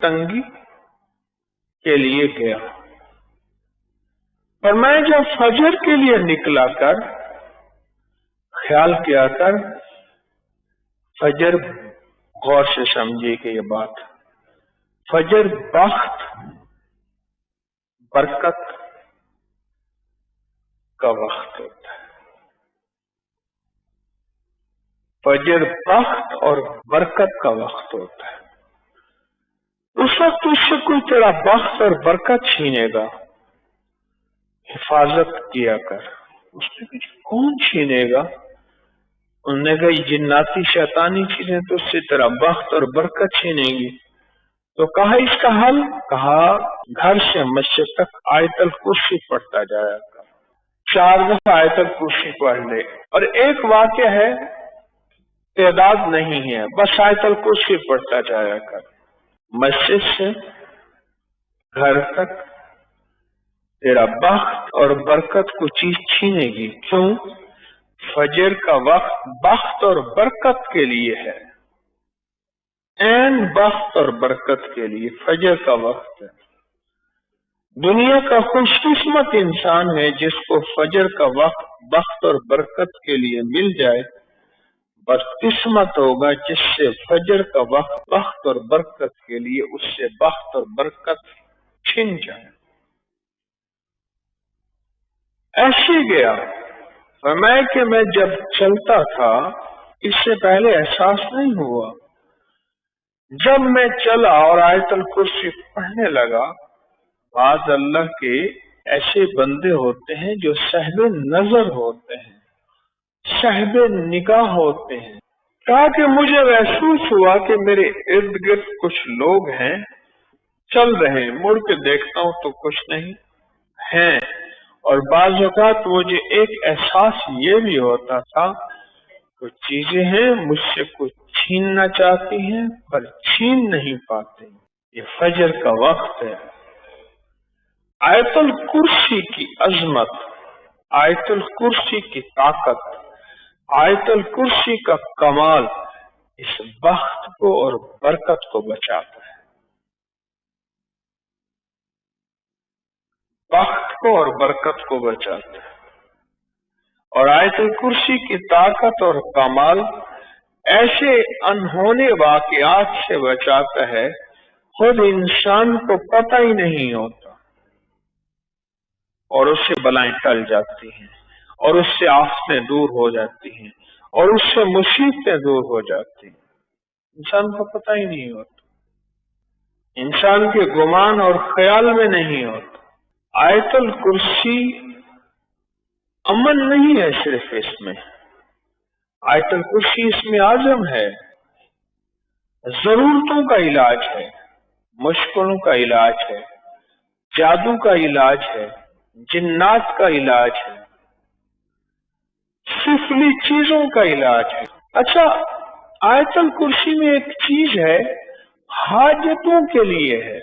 تنگی کے لیے گیا، پر میں جب فجر کے لیے نکلا کر خیال کیا کر، فجر غور سے سمجھیے کہ یہ بات، فجر بخت برکت کا وقت ہوتا ہے، فجر بخت اور برکت کا وقت ہوتا ہے۔ اس وقت اس سے کوئی تیرا بخت اور برکت چھینے گا، حفاظت کیا کر۔ اس نے کہا کون چھینے گا؟ انہوں نے کہا جناتی شیطانی چیزیں تو اس سے تیرا بخت اور برکت چھینے گی۔ تو کہا اس کا حل، کہا گھر سے مسجد تک آیت الکرسی پڑھتا جایا کر، 4 دفعہ آیت الکرسی پڑھ لے، اور ایک واقعہ ہے، تعداد نہیں ہے، بس آیت الکرسی پڑھتا جایا کر۔ مسجد سے گھر تک تیرا بخت اور برکت کو چیز چھینے گی۔ کیوں؟ فجر کا وقت بخت اور برکت کے لیے ہے، این بخت اور برکت کے لیے فجر کا وقت ہے۔ دنیا کا خوش قسمت انسان ہے جس کو فجر کا وقت بخت اور برکت کے لیے مل جائے، بدقسمت ہوگا جس سے فجر کا وقت بخت اور برکت کے لیے اس سے بخت اور برکت چھن جائے۔ ایسے گیا، فرمایا کہ میں جب چلتا تھا اس سے پہلے احساس نہیں ہوا، جب میں چلا اور آیت الکرسی پڑھنے لگا، بعض اللہ کے ایسے بندے ہوتے ہیں جو صاحب نظر ہوتے ہیں، صاحب نگاہ ہوتے ہیں۔ کہا کہ مجھے محسوس ہوا کہ میرے ارد گرد کچھ لوگ ہیں، چل رہے ہیں، مڑ کے دیکھتا ہوں تو کچھ نہیں ہیں، اور بعض اوقات مجھے ایک احساس یہ بھی ہوتا تھا کچھ چیزیں ہیں مجھ سے کچھ چھیننا چاہتی ہیں پر چھین نہیں پاتے۔ یہ فجر کا وقت ہے۔ آیت الکرسی کی عظمت، آیت الکرسی کی طاقت، آیت الکرسی کا کمال اس بخت کو اور برکت کو بچاتا ہے، بخت کو اور برکت کو بچاتا ہے۔ اور آیت الکرسی کی طاقت اور کمال ایسے انہونے واقعات سے بچاتا ہے خود انسان کو پتہ ہی نہیں ہوتا، اور اس سے بلائیں ٹل جاتی ہیں، اور اس سے آفتیں دور ہو جاتی ہیں، اور اس سے مصیبتیں دور ہو جاتی ہیں، انسان کو پتہ ہی نہیں ہوتا، انسان کے گمان اور خیال میں نہیں ہوتا۔ آیت الکرسی امن نہیں ہے صرف اس میں، آیت الکرسی اس میں اعظم ہے، ضرورتوں کا علاج ہے، مشکلوں کا علاج ہے، جادو کا علاج ہے، جنات کا علاج ہے، سفلی چیزوں کا علاج ہے۔ اچھا، آیت الکرسی میں ایک چیز ہے حاجتوں کے لیے ہے،